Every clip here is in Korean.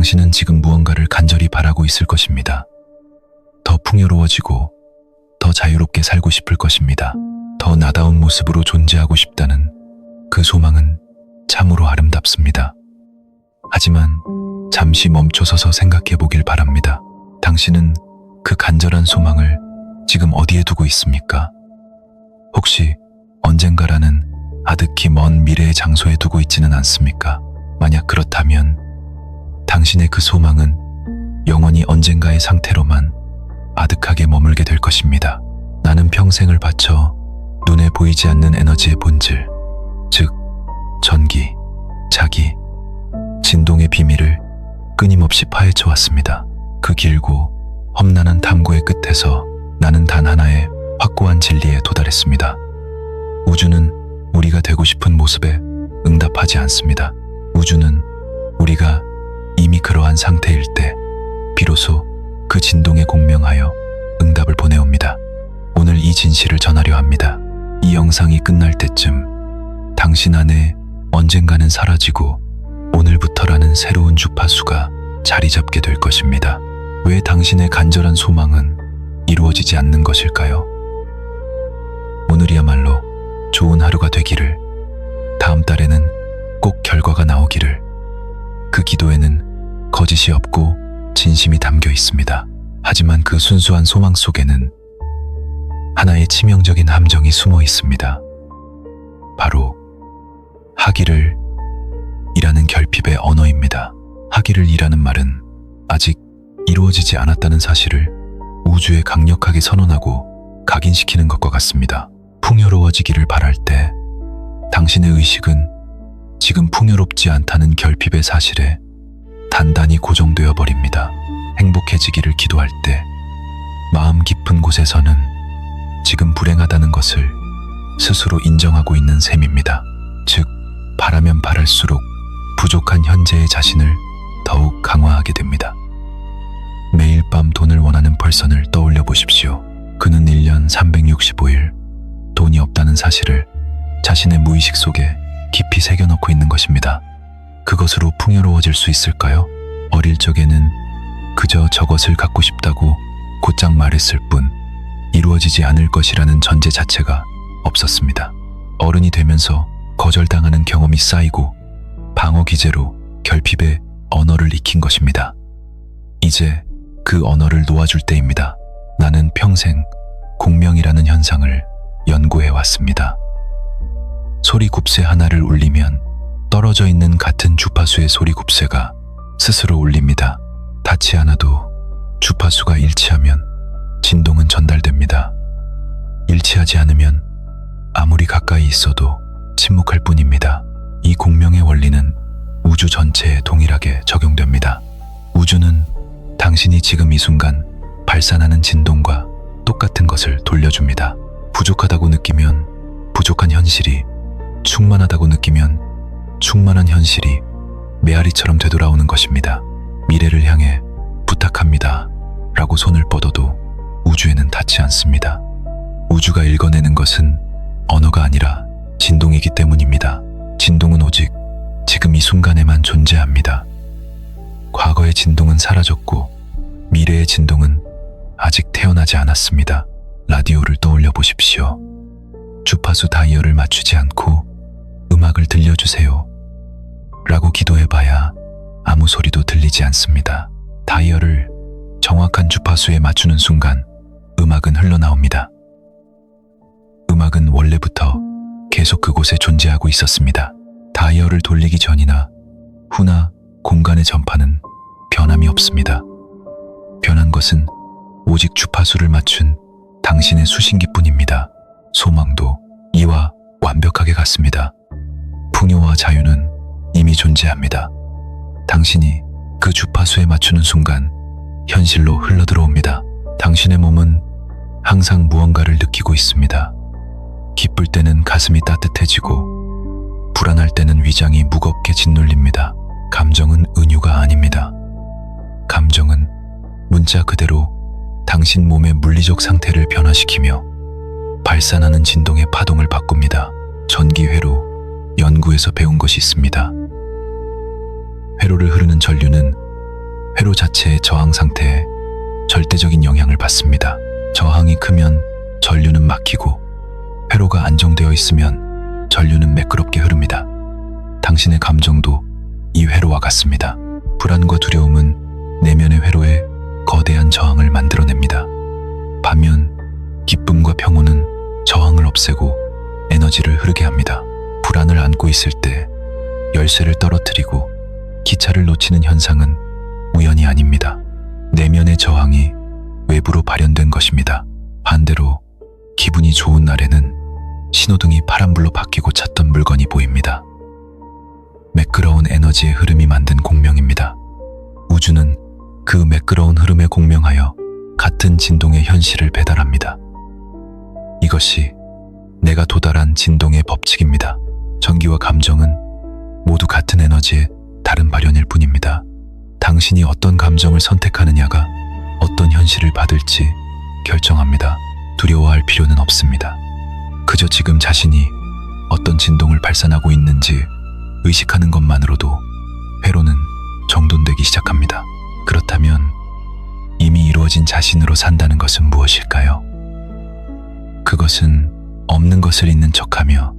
당신은 지금 무언가를 간절히 바라고 있을 것입니다. 더 풍요로워지고 더 자유롭게 살고 싶을 것입니다. 더 나다운 모습으로 존재하고 싶다는 그 소망은 참으로 아름답습니다. 하지만 잠시 멈춰서서 생각해 보길 바랍니다. 당신은 그 간절한 소망을 지금 어디에 두고 있습니까? 혹시 언젠가라는 아득히 먼 미래의 장소에 두고 있지는 않습니까? 만약 그렇다면 당신의 그 소망은 영원히 언젠가의 상태로만 아득하게 머물게 될 것입니다. 나는 평생을 바쳐 눈에 보이지 않는 에너지의 본질, 즉 전기, 자기, 진동의 비밀을 끊임없이 파헤쳐 왔습니다. 그 길고 험난한 탐구의 끝에서 나는 단 하나의 확고한 진리에 도달했습니다. 우주는 우리가 되고 싶은 모습에 응답하지 않습니다. 우주는 우리가 이미 그러한 상태일 때 비로소 그 진동에 공명하여 응답을 보내옵니다. 오늘 이 진실을 전하려 합니다. 이 영상이 끝날 때쯤 당신 안에 언젠가는 사라지고 오늘부터라는 새로운 주파수가 자리 잡게 될 것입니다. 왜 당신의 간절한 소망은 이루어지지 않는 것일까요? 오늘이야말로 좋은 하루가 되기를, 다음 달에는 꼭 결과가 나오기를. 그 기도에는 거짓이 없고 진심이 담겨 있습니다. 하지만 그 순수한 소망 속에는 하나의 치명적인 함정이 숨어 있습니다. 바로 하기를 이라는 결핍의 언어입니다. 하기를 이라는 말은 아직 이루어지지 않았다는 사실을 우주에 강력하게 선언하고 각인시키는 것과 같습니다. 풍요로워지기를 바랄 때 당신의 의식은 지금 풍요롭지 않다는 결핍의 사실에 단단히 고정되어 버립니다. 행복해지기를 기도할 때 마음 깊은 곳에서는 지금 불행하다는 것을 스스로 인정하고 있는 셈입니다. 즉, 바라면 바랄수록 부족한 현재의 자신을 더욱 강화하게 됩니다. 매일 밤 돈을 원하는 펄선을 떠올려 보십시오. 그는 1년 365일 돈이 없다는 사실을 자신의 무의식 속에 깊이 새겨넣고 있는 것입니다. 그것으로 풍요로워질 수 있을까요? 어릴 적에는 그저 저것을 갖고 싶다고 곧장 말했을 뿐 이루어지지 않을 것이라는 전제 자체가 없었습니다. 어른이 되면서 거절당하는 경험이 쌓이고 방어 기제로 결핍의 언어를 익힌 것입니다. 이제 그 언어를 놓아줄 때입니다. 나는 평생 공명이라는 현상을 연구해 왔습니다. 소리 굽새 하나를 울리면 떨어져 있는 같은 주파수의 소리 굽새가 스스로 울립니다. 닿지 않아도 주파수가 일치하면 진동은 전달됩니다. 일치하지 않으면 아무리 가까이 있어도 침묵할 뿐입니다. 이 공명의 원리는 우주 전체에 동일하게 적용됩니다. 우주는 당신이 지금 이 순간 발산하는 진동과 똑같은 것을 돌려줍니다. 부족하다고 느끼면 부족한 현실이, 충만하다고 느끼면 충만한 현실이 메아리처럼 되돌아오는 것입니다. 미래를 향해 부탁합니다 라고 손을 뻗어도 우주에는 닿지 않습니다. 우주가 읽어내는 것은 언어가 아니라 진동이기 때문입니다. 진동은 오직 지금 이 순간에만 존재합니다. 과거의 진동은 사라졌고 미래의 진동은 아직 태어나지 않았습니다. 라디오를 떠올려 보십시오. 주파수 다이얼을 맞추지 않고 음악을 들려주세요 라고 기도해봐야 아무 소리도 들리지 않습니다. 다이얼을 정확한 주파수에 맞추는 순간 음악은 흘러나옵니다. 음악은 원래부터 계속 그곳에 존재하고 있었습니다. 다이얼을 돌리기 전이나 후나 공간의 전파는 변함이 없습니다. 변한 것은 오직 주파수를 맞춘 당신의 수신기뿐입니다. 소망도 이와 완벽하게 같습니다. 풍요와 자유는 이미 존재합니다. 당신이 그 주파수에 맞추는 순간 현실로 흘러들어옵니다. 당신의 몸은 항상 무언가를 느끼고 있습니다. 기쁠 때는 가슴이 따뜻해지고 불안할 때는 위장이 무겁게 짓눌립니다. 감정은 은유가 아닙니다. 감정은 문자 그대로 당신 몸의 물리적 상태를 변화시키며 발산하는 진동의 파동을 바꿉니다. 전기회로 연구에서 배운 것이 있습니다. 회로를 흐르는 전류는 회로 자체의 저항 상태에 절대적인 영향을 받습니다. 저항이 크면 전류는 막히고 회로가 안정되어 있으면 전류는 매끄럽게 흐릅니다. 당신의 감정도 이 회로와 같습니다. 불안과 두려움은 내면의 회로에 거대한 저항을 만들어냅니다. 반면 기쁨과 평온은 저항을 없애고 에너지를 흐르게 합니다. 불안을 안고 있을 때 열쇠를 떨어뜨리고 기차를 놓치는 현상은 우연이 아닙니다. 내면의 저항이 외부로 발현된 것입니다. 반대로 기분이 좋은 날에는 신호등이 파란불로 바뀌고 찾던 물건이 보입니다. 매끄러운 에너지의 흐름이 만든 공명입니다. 우주는 그 매끄러운 흐름에 공명하여 같은 진동의 현실을 배달합니다. 이것이 내가 도달한 진동의 법칙입니다. 전기와 감정은 모두 같은 에너지의 다른 발현일 뿐입니다. 당신이 어떤 감정을 선택하느냐가 어떤 현실을 받을지 결정합니다. 두려워할 필요는 없습니다. 그저 지금 자신이 어떤 진동을 발산하고 있는지 의식하는 것만으로도 회로는 정돈되기 시작합니다. 그렇다면 이미 이루어진 자신으로 산다는 것은 무엇일까요? 그것은 없는 것을 있는 척하며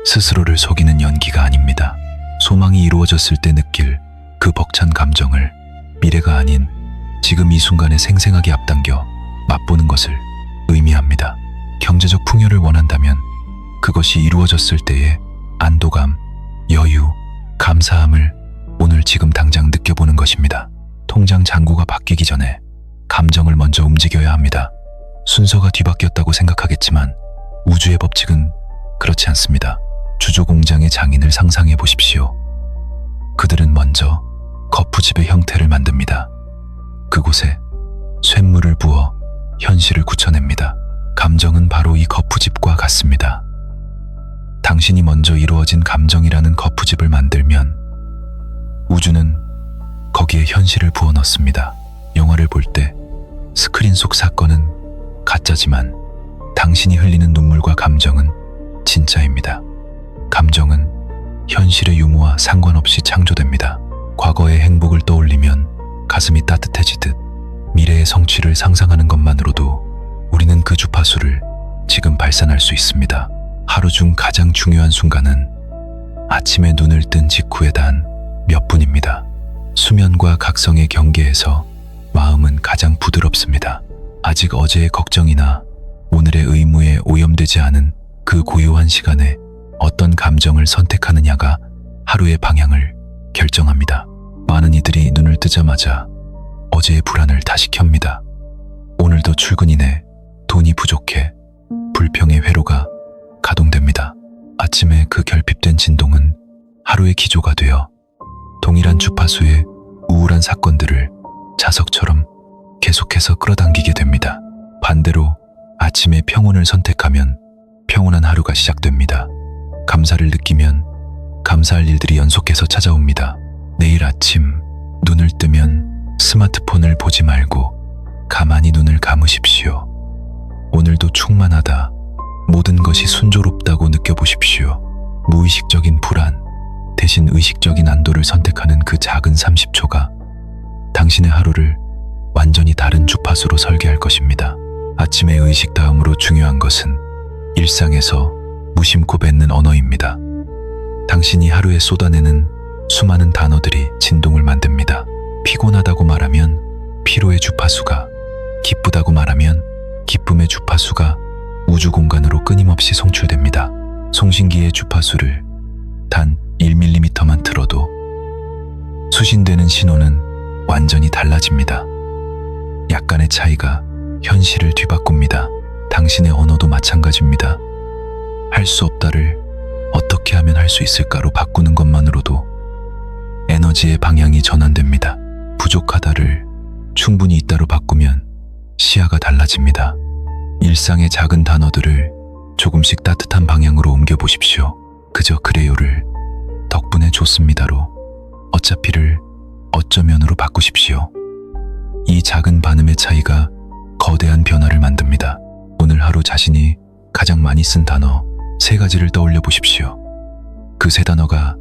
스스로를 속이는 연기가 아닙니다. 소망이 이루어졌을 때 느낄 그 벅찬 감정을 미래가 아닌 지금 이 순간에 생생하게 앞당겨 맛보는 것을 의미합니다. 경제적 풍요를 원한다면 그것이 이루어졌을 때의 안도감, 여유, 감사함을 오늘 지금 당장 느껴보는 것입니다. 통장 잔고가 바뀌기 전에 감정을 먼저 움직여야 합니다. 순서가 뒤바뀌었다고 생각하겠지만 우주의 법칙은 그렇지 않습니다. 주조 공장의 장인을 상상해 보십시오. 그들은 먼저 거푸집의 형태를 만듭니다. 그곳에 쇳물을 부어 현실을 굳혀냅니다. 감정은 바로 이 거푸집과 같습니다. 당신이 먼저 이루어진 감정이라는 거푸집을 만들면 우주는 거기에 현실을 부어 넣습니다. 영화를 볼 때 스크린 속 사건은 가짜지만 당신이 흘리는 눈물과 감정은 진짜입니다. 감정은 현실의 유무와 상관없이 창조됩니다. 과거의 행복을 떠올리면 가슴이 따뜻해지듯 미래의 성취를 상상하는 것만으로도 우리는 그 주파수를 지금 발산할 수 있습니다. 하루 중 가장 중요한 순간은 아침에 눈을 뜬 직후의 단 몇 분입니다. 수면과 각성의 경계에서 마음은 가장 부드럽습니다. 아직 어제의 걱정이나 오늘의 의무에 오염되지 않은 그 고요한 시간에 어떤 감정을 선택하느냐가 하루의 방향을 결정합니다. 많은 이들이 눈을 뜨자마자 어제의 불안을 다시 켭니다. 오늘도 출근이네, 돈이 부족해, 불평의 회로가 가동됩니다. 아침에 그 결핍된 진동은 하루의 기조가 되어 동일한 주파수의 우울한 사건들을 자석처럼 계속해서 끌어당기게 됩니다. 반대로 아침에 평온을 선택하면 평온한 하루가 시작됩니다. 감사를 느끼면 감사할 일들이 연속해서 찾아옵니다. 내일 아침 눈을 뜨면 스마트폰을 보지 말고 가만히 눈을 감으십시오. 오늘도 충만하다, 모든 것이 순조롭다고 느껴보십시오. 무의식적인 불안 대신 의식적인 안도를 선택하는 그 작은 30초가 당신의 하루를 완전히 다른 주파수로 설계할 것입니다. 아침의 의식 다음으로 중요한 것은 일상에서 무심코 뱉는 언어입니다. 당신이 하루에 쏟아내는 수많은 단어들이 진동을 만듭니다. 피곤하다고 말하면 피로의 주파수가, 기쁘다고 말하면 기쁨의 주파수가 우주 공간으로 끊임없이 송출됩니다. 송신기의 주파수를 단 1mm만 틀어도 수신되는 신호는 완전히 달라집니다. 약간의 차이가 현실을 뒤바꿉니다. 당신의 언어도 마찬가지입니다. 할 수 없다를 어떻게 하면 할 수 있을까로 바꾸는 것만으로도 에너지의 방향이 전환됩니다. 부족하다를 충분히 있다로 바꾸면 시야가 달라집니다. 일상의 작은 단어들을 조금씩 따뜻한 방향으로 옮겨보십시오. 그저 그래요를 덕분에 좋습니다로 어차피를 어쩌면으로 바꾸십시오. 이 작은 반음의 차이가 거대한 변화를 만듭니다. 오늘 하루 자신이 가장 많이 쓴 단어 3가지를 떠올려 보십시오. 그 3 단어가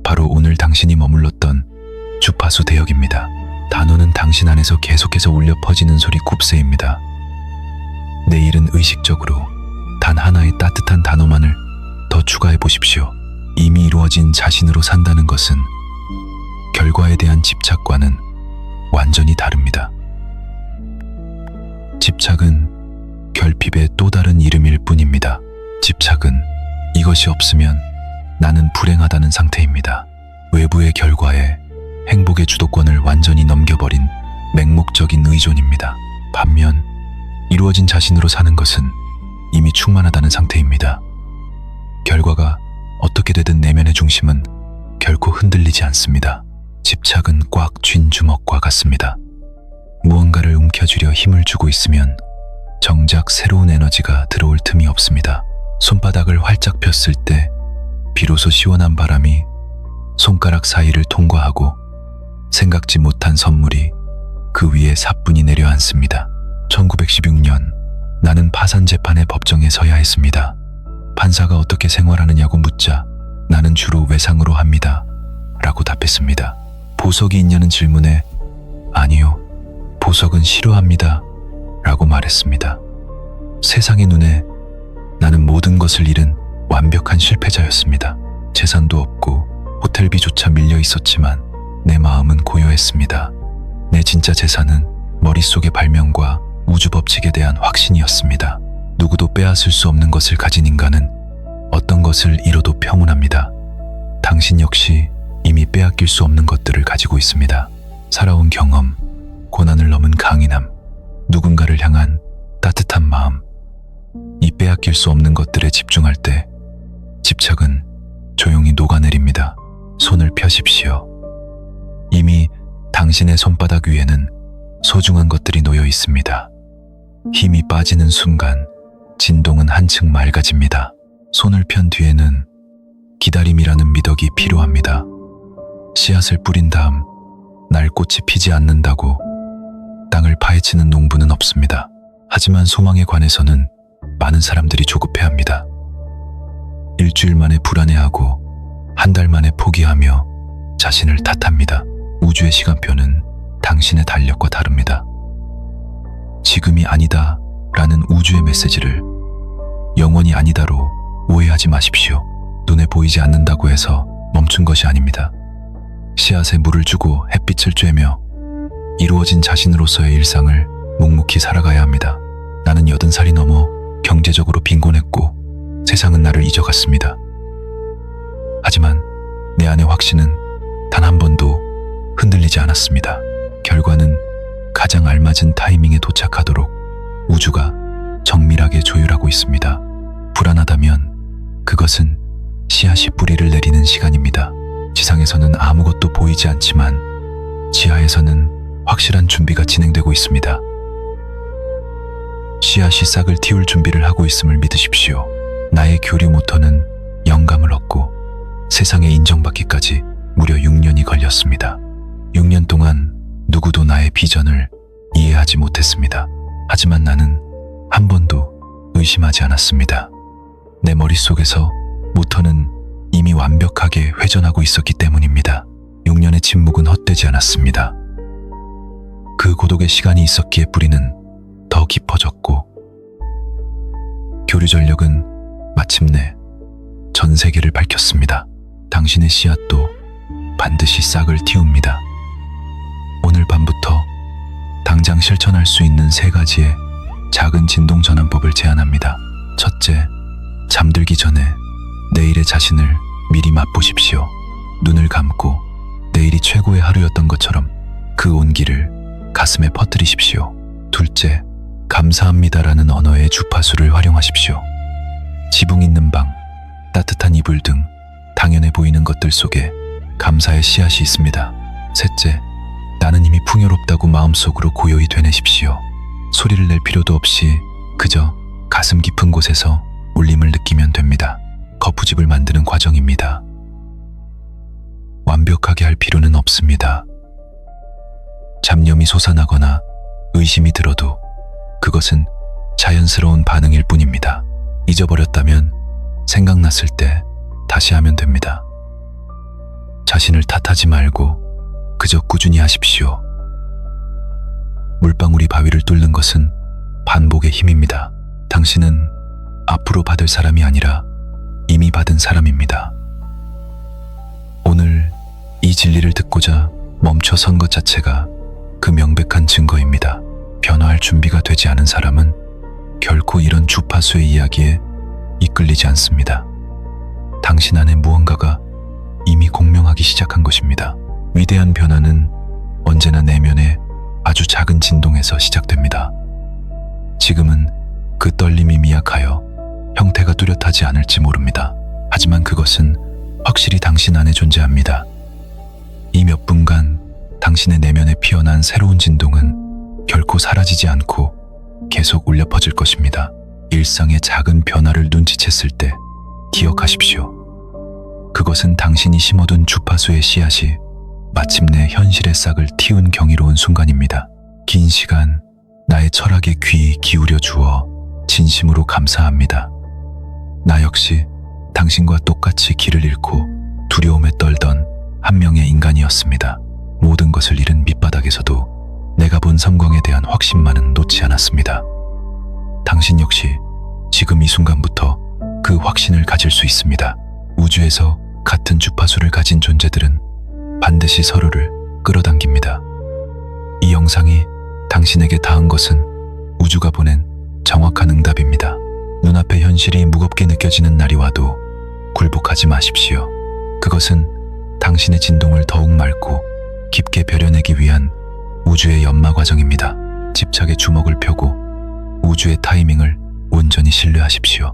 바로 오늘 당신이 머물렀던 주파수 대역입니다. 단어 단어는 당신 안에서 계속해서 울려 퍼지는 소리 굽새입니다. 내일은 의식적으로 단 하나의 따뜻한 단어만을 더 추가해 보십시오. 이미 이루어진 자신으로 산다는 것은 결과에 대한 집착과는 완전히 다릅니다. 집착은 결핍의 또 다른 이름일 뿐입니다. 집착은 이것이 없으면 나는 불행하다는 상태입니다. 외부의 결과에 행복의 주도권을 완전히 넘겨버린 맹목적인 의존입니다. 반면 이루어진 자신으로 사는 것은 이미 충만하다는 상태입니다. 결과가 어떻게 되든 내면의 중심은 결코 흔들리지 않습니다. 집착은 꽉 쥔 주먹과 같습니다. 무언가를 움켜쥐려 힘을 주고 있으면 정작 새로운 에너지가 들어올 틈이 없습니다. 손바닥을 활짝 폈을 때 비로소 시원한 바람이 손가락 사이를 통과하고 생각지 못한 선물이 그 위에 사뿐히 내려앉습니다. 1916년 나는 파산 재판의 법정에 서야 했습니다. 판사가 어떻게 생활하느냐고 묻자 나는 주로 외상으로 합니다. 라고 답했습니다. 보석이 있냐는 질문에 아니요, 보석은 싫어합니다. 라고 말했습니다. 세상의 눈에 나는 모든 것을 잃은 완벽한 실패자였습니다. 재산도 없고 호텔비조차 밀려 있었지만 내 마음은 고요했습니다. 내 진짜 재산은 머릿속의 발명과 우주 법칙에 대한 확신이었습니다. 누구도 빼앗을 수 없는 것을 가진 인간은 어떤 것을 잃어도 평온합니다. 당신 역시 이미 빼앗길 수 없는 것들을 가지고 있습니다. 살아온 경험, 고난을 넘은 강인함, 누군가를 향한 따뜻한 마음, 이 빼앗길 수 없는 것들에 집중할 때 집착은 조용히 녹아내립니다. 손을 펴십시오. 이미 당신의 손바닥 위에는 소중한 것들이 놓여 있습니다. 힘이 빠지는 순간 진동은 한층 맑아집니다. 손을 편 뒤에는 기다림이라는 미덕이 필요합니다. 씨앗을 뿌린 다음 날 꽃이 피지 않는다고 땅을 파헤치는 농부는 없습니다. 하지만 소망에 관해서는 많은 사람들이 조급해합니다. 일주일 만에 불안해하고 한 달 만에 포기하며 자신을 탓합니다. 우주의 시간표는 당신의 달력과 다릅니다. 지금이 아니다 라는 우주의 메시지를 영원히 아니다로 오해하지 마십시오. 눈에 보이지 않는다고 해서 멈춘 것이 아닙니다. 씨앗에 물을 주고 햇빛을 쬐며 이루어진 자신으로서의 일상을 묵묵히 살아가야 합니다. 나는 80살이 넘어 경제적으로 빈곤했고 세상은 나를 잊어갔습니다. 하지만 내 안의 확신은 단 한 번도 흔들리지 않았습니다. 결과는 가장 알맞은 타이밍에 도착하도록 우주가 정밀하게 조율하고 있습니다. 불안하다면 그것은 씨앗이 뿌리를 내리는 시간입니다. 지상에서는 아무것도 보이지 않지만 지하에서는 확실한 준비가 진행되고 있습니다. 씨앗이 싹을 틔울 준비를 하고 있음을 믿으십시오. 나의 교류 모터는 영감을 얻고 세상에 인정받기까지 무려 6년이 걸렸습니다. 6년 동안 누구도 나의 비전을 이해하지 못했습니다. 하지만 나는 한 번도 의심하지 않았습니다. 내 머릿속에서 모터는 이미 완벽하게 회전하고 있었기 때문입니다. 6년의 침묵은 헛되지 않았습니다. 그 고독의 시간이 있었기에 뿌리는 더 깊어졌고 교류 전력은 마침내 전 세계를 밝혔습니다. 당신의 씨앗도 반드시 싹을 틔웁니다. 오늘 밤부터 당장 실천할 수 있는 3가지의 작은 진동 전환법을 제안합니다. 첫째, 잠들기 전에 내일의 자신을 미리 맛보십시오. 눈을 감고 내일이 최고의 하루였던 것처럼 그 온기를 가슴에 퍼뜨리십시오. 둘째, 감사합니다라는 언어의 주파수를 활용하십시오. 지붕 있는 방, 따뜻한 이불 등 당연해 보이는 것들 속에 감사의 씨앗이 있습니다. 셋째, 나는 이미 풍요롭다고 마음속으로 고요히 되뇌십시오. 소리를 낼 필요도 없이 그저 가슴 깊은 곳에서 울림을 느끼면 됩니다. 거푸집을 만드는 과정입니다. 완벽하게 할 필요는 없습니다. 잡념이 솟아나거나 의심이 들어도 그것은 자연스러운 반응일 뿐입니다. 잊어버렸다면 생각났을 때 다시 하면 됩니다. 자신을 탓하지 말고 그저 꾸준히 하십시오. 물방울이 바위를 뚫는 것은 반복의 힘입니다. 당신은 앞으로 받을 사람이 아니라 이미 받은 사람입니다. 오늘 이 진리를 듣고자 멈춰선 것 자체가 그 명백한 증거입니다. 변화할 준비가 되지 않은 사람은 결코 이런 주파수의 이야기에 이끌리지 않습니다. 당신 안에 무언가가 이미 공명하기 시작한 것입니다. 위대한 변화는 언제나 내면의 아주 작은 진동에서 시작됩니다. 지금은 그 떨림이 미약하여 형태가 뚜렷하지 않을지 모릅니다. 하지만 그것은 확실히 당신 안에 존재합니다. 이 몇 분간 당신의 내면에 피어난 새로운 진동은 결코 사라지지 않고 계속 울려 퍼질 것입니다. 일상의 작은 변화를 눈치챘을 때 기억하십시오. 그것은 당신이 심어둔 주파수의 씨앗이 마침내 현실의 싹을 틔운 경이로운 순간입니다. 긴 시간 나의 철학에 귀 기울여 주어 진심으로 감사합니다. 나 역시 당신과 똑같이 길을 잃고 두려움에 떨던 한 명의 인간이었습니다. 모든 것을 잃은 밑바닥에서도 내가 본 섬광에 대한 확신만은 놓지 않았습니다. 당신 역시 지금 이 순간부터 그 확신을 가질 수 있습니다. 우주에서 같은 주파수를 가진 존재들은 반드시 서로를 끌어당깁니다. 이 영상이 당신에게 닿은 것은 우주가 보낸 정확한 응답입니다. 눈앞의 현실이 무겁게 느껴지는 날이 와도 굴복하지 마십시오. 그것은 당신의 진동을 더욱 맑고 깊게 벼려내기 위한 우주의 연마 과정입니다. 집착의 주먹을 펴고 우주의 타이밍을 온전히 신뢰하십시오.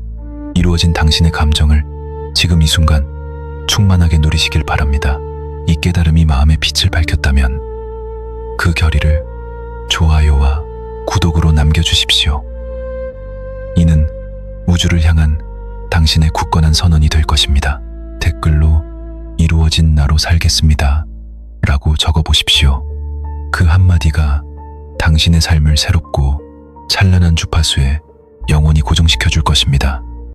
이루어진 당신의 감정을 지금 이 순간 충만하게 누리시길 바랍니다. 이 깨달음이 마음의 빛을 밝혔다면 그 결의를 좋아요와 구독으로 남겨주십시오. 이는 우주를 향한 당신의 굳건한 선언이 될 것입니다. 댓글로 이루어진 나로 살겠습니다 라고 적어보십시오. 그 한마디가 당신의 삶을 새롭고 찬란한 주파수에 영원히 고정시켜 줄 것입니다.